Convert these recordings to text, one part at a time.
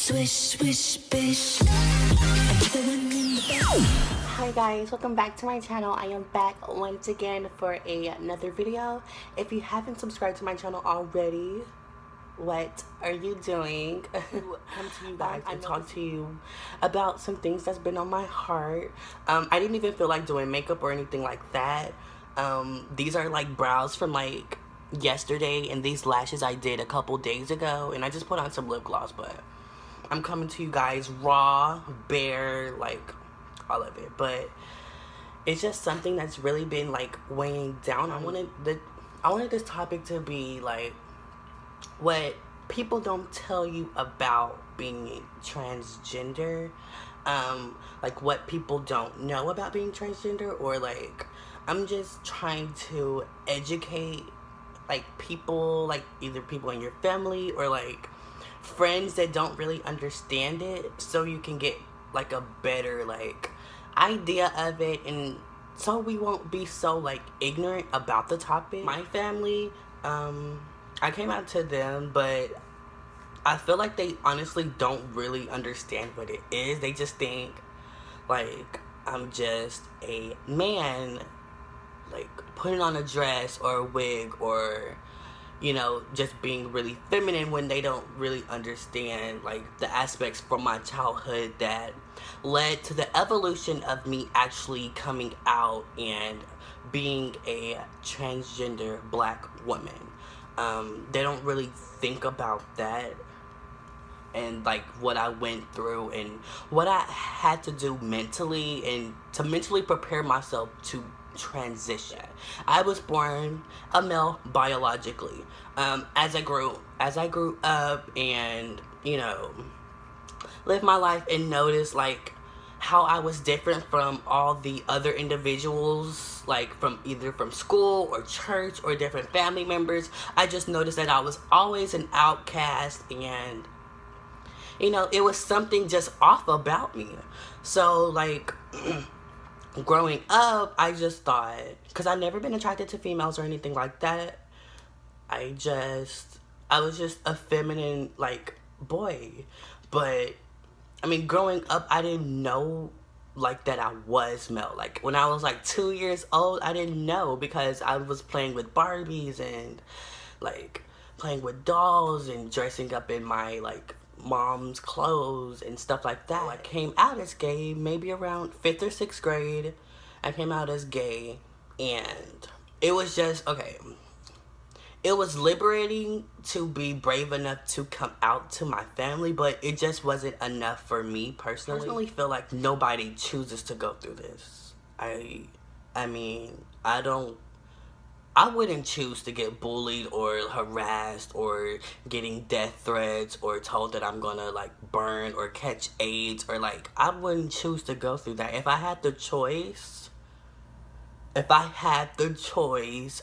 Swish, swish, bish. The one in the back. Hi guys, welcome back to my channel. I am back once again for another video. If you haven't subscribed to my channel already, what are you doing? Come to you guys and talk to you about some things that's been on my heart. I didn't even feel like doing makeup or anything like that. These are like brows from like yesterday, and these lashes I did a couple days ago, and I just put on some lip gloss, but I'm coming to you guys raw, bare, like all of it. But it's just something that's really been like weighing down. I wanted this topic to be like what people don't tell you about being transgender, like what people don't know about being transgender, or like I'm just trying to educate like people, like either people in your family or like friends that don't really understand it, so you can get like a better like idea of it, and so we won't be so like ignorant about the topic. My family, I came out to them, but I feel like they honestly don't really understand what it is. They just think like I'm just a man like putting on a dress or a wig, or you know, just being really feminine, when they don't really understand like the aspects from my childhood that led to the evolution of me actually coming out and being a transgender black woman. They don't really think about that, and like what I went through and what I had to do mentally, and to mentally prepare myself to transition. I was born a male biologically. As I grew up and, you know, lived my life and noticed like how I was different from all the other individuals, like from either from school or church or different family members, I just noticed that I was always an outcast, and you know, it was something just off about me. So like growing up, I just thought, because I've never been attracted to females or anything like that, I was just a feminine like boy. But I mean, growing up, I didn't know like that I was male. Like when I was like 2 years old, I didn't know, because I was playing with Barbies and like playing with dolls and dressing up in my like mom's clothes and stuff like that. I came out as gay maybe around 5th or 6th grade. I came out as gay, and it was just, okay, it was liberating to be brave enough to come out to my family, but it just wasn't enough for me personally. I personally feel like nobody chooses to go through this. I mean, I wouldn't choose to get bullied or harassed or getting death threats or told that I'm gonna like burn or catch AIDS, or like I wouldn't choose to go through that. If I had the choice,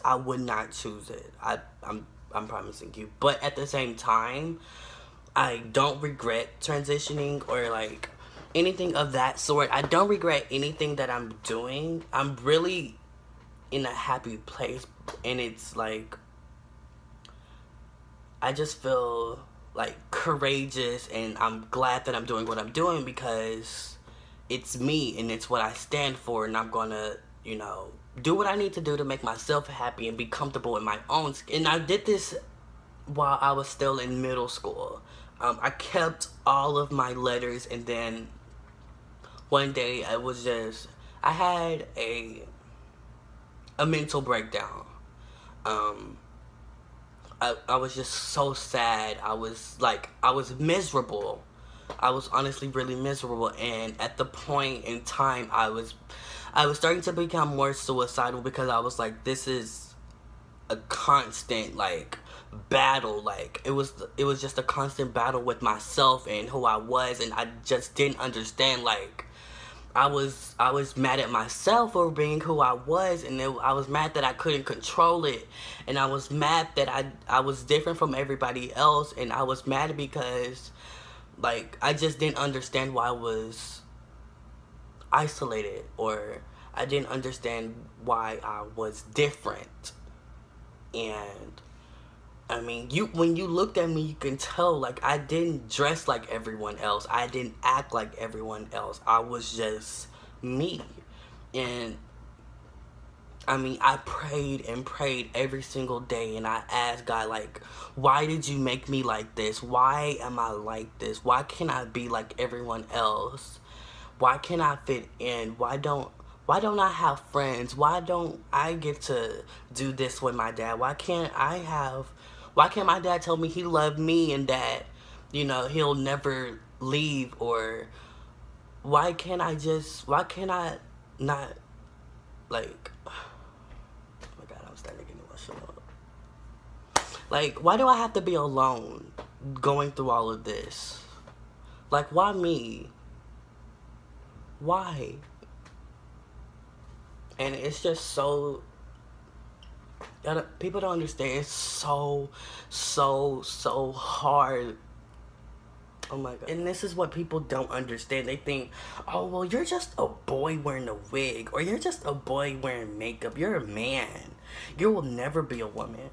I would not choose it. I'm promising you. But at the same time, I don't regret transitioning or like anything of that sort. I don't regret anything that I'm doing. I'm really in a happy place, and it's like I just feel like courageous, and I'm glad that I'm doing what I'm doing, because it's me and it's what I stand for, and I'm gonna, you know, do what I need to do to make myself happy and be comfortable in my own skin. And I did this while I was still in middle school. I kept all of my letters, and then one day I had a mental breakdown. I was just so sad. I was miserable. I was honestly really miserable, and at the point in time, I was starting to become more suicidal, because I was like, this is a constant like battle. Like it was just a constant battle with myself and who I was, and I just didn't understand. Like I was mad at myself for being who I was, and I was mad that I couldn't control it, and I was mad that I was different from everybody else, and I was mad because like I just didn't understand why I was isolated, or I didn't understand why I was different. And I mean, when you looked at me, you can tell, like, I didn't dress like everyone else. I didn't act like everyone else. I was just me. And, I mean, I prayed and prayed every single day, and I asked God, like, why did you make me like this? Why am I like this? Why can't I be like everyone else? Why can't I fit in? Why don't I have friends? Why don't I get to do this with my dad? Why can't my dad tell me he loved me and that, he'll never leave? Or why can't I not, like, oh my God, I'm starting to get emotional. Like, why do I have to be alone going through all of this? Like, why me? Why? And it's just so, people don't understand. It's so hard. Oh my God. And this is what people don't understand. They think, oh, well, you're just a boy wearing a wig, or you're just a boy wearing makeup. You're a man. You will never be a woman.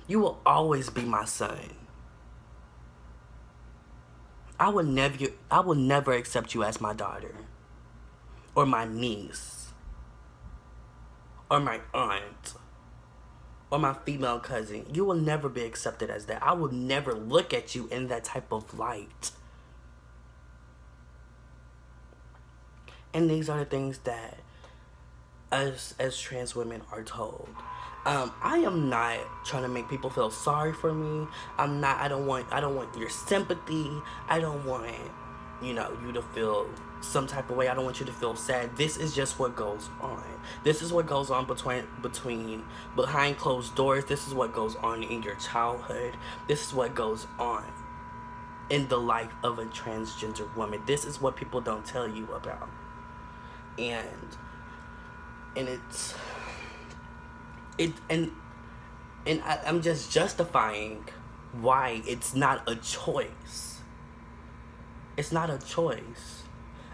You will always be my son. I will never accept you as my daughter, or my niece, or my aunt, or my female cousin. You will never be accepted as that. I will never look at you in that type of light. And these are the things that us as trans women are told. I am not trying to make people feel sorry for me. I don't want your sympathy. I don't want, you to feel some type of way. I don't want you to feel sad. This is just what goes on. This is what goes on behind closed doors. This is what goes on in your childhood. This is what goes on in the life of a transgender woman. This is what people don't tell you about. And I'm just justifying why it's not a choice. It's not a choice.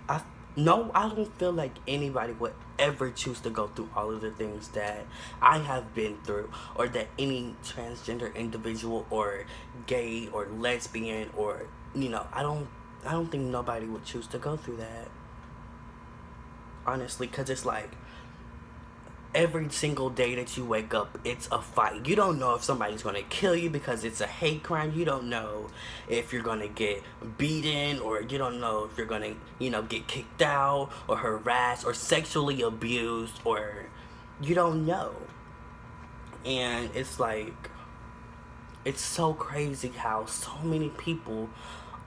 I don't feel like anybody would ever choose to go through all of the things that I have been through, or that any transgender individual or gay or lesbian or, I don't think nobody would choose to go through that. Honestly, because it's like, every single day that you wake up, it's a fight. You don't know if somebody's going to kill you because it's a hate crime. You don't know if you're going to get beaten, or you don't know if you're going to, get kicked out or harassed or sexually abused, or you don't know. And it's like, it's so crazy how so many people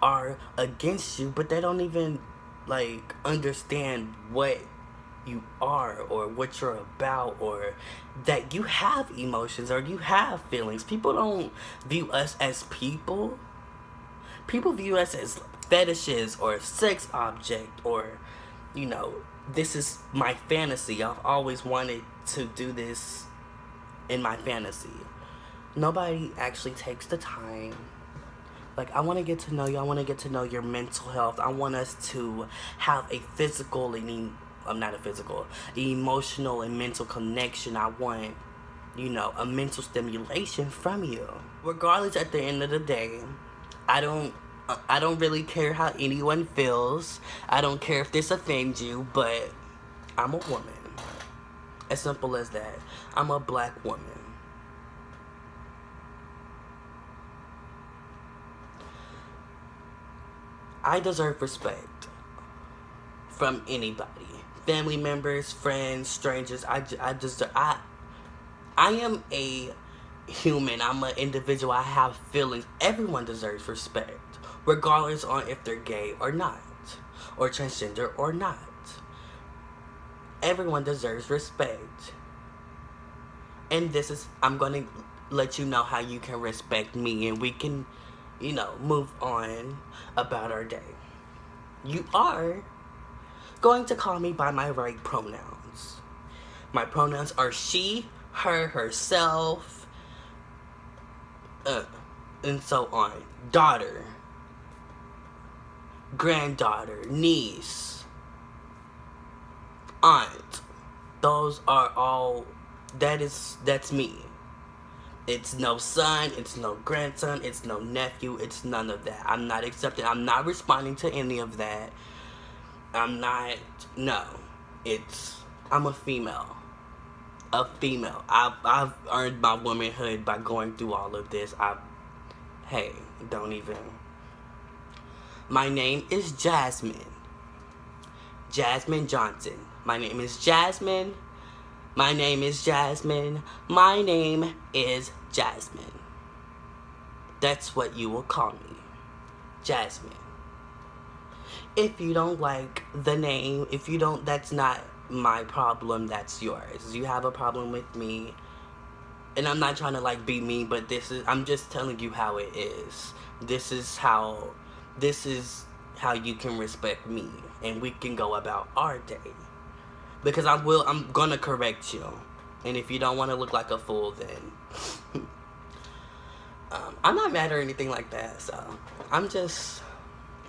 are against you, but they don't even, like, understand what you are, or what you're about, or that you have emotions, or you have feelings. People don't view us as people. People view us as fetishes or sex object, or, this is my fantasy. I've always wanted to do this in my fantasy. Nobody actually takes the time. Like, I want to get to know you. I want to get to know your mental health. I want us to have a emotional and mental connection. I want, a mental stimulation from you. Regardless, at the end of the day, I don't really care how anyone feels. I don't care if this offends you, but I'm a woman. As simple as that. I'm a black woman. I deserve respect from anybody. Family members, friends, strangers. I am a human. I'm an individual. I have feelings. Everyone deserves respect, regardless on if they're gay or not, or transgender or not. Everyone deserves respect. And I'm going to let you know how you can respect me, and we can, move on about our day. You are going to call me by my right pronouns. My pronouns are she, her, herself, and so on. Daughter, granddaughter, niece, aunt. Those are all, that's me. It's no son, it's no grandson, it's no nephew, it's none of that. I'm not accepting, I'm not responding to any of that. I'm not, no. I'm a female. A female. I've earned my womanhood by going through all of this. Hey, don't even. My name is Jasmine. Jasmine Johnson. My name is Jasmine. My name is Jasmine. My name is Jasmine. That's what you will call me. Jasmine. If you don't like the name, that's not my problem, that's yours. You have a problem with me, and I'm not trying to like be mean, but I'm just telling you how it is. This is how you can respect me, and we can go about our day. Because I'm gonna correct you. And if you don't want to look like a fool, then I'm not mad or anything like that. So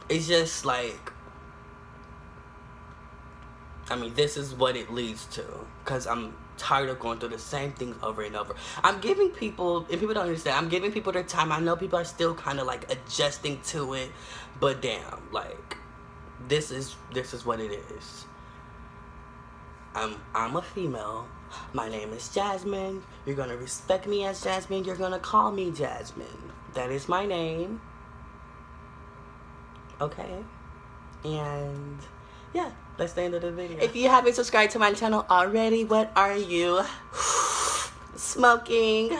it's just like, I mean, this is what it leads to. Because I'm tired of going through the same things over and over. I'm giving people, and people don't understand, I'm giving people their time. I know people are still kind of like adjusting to it. But damn, like, this is what it is. I'm a female. My name is Jasmine. You're gonna respect me as Jasmine. You're gonna call me Jasmine. That is my name. Okay? And yeah, that's the end of the video. If you haven't subscribed to my channel already, what are you smoking?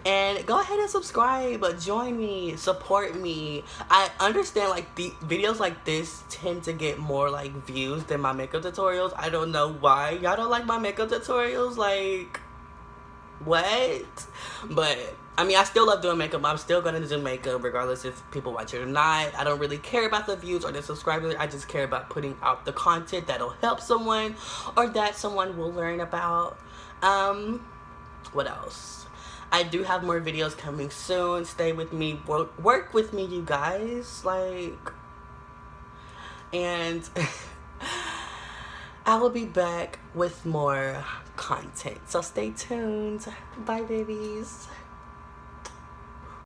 And go ahead and subscribe, join me, support me. I understand like the videos like this tend to get more like views than my makeup tutorials. I don't know why y'all don't like my makeup tutorials, like what? But I mean, I still love doing makeup. I'm still gonna do makeup regardless if people watch it or not. I don't really care about the views or the subscribers. I just care about putting out the content that'll help someone or that someone will learn about. What else? I do have more videos coming soon. Stay with me. Work with me, you guys. Like, and I will be back with more content. So stay tuned. Bye, babies.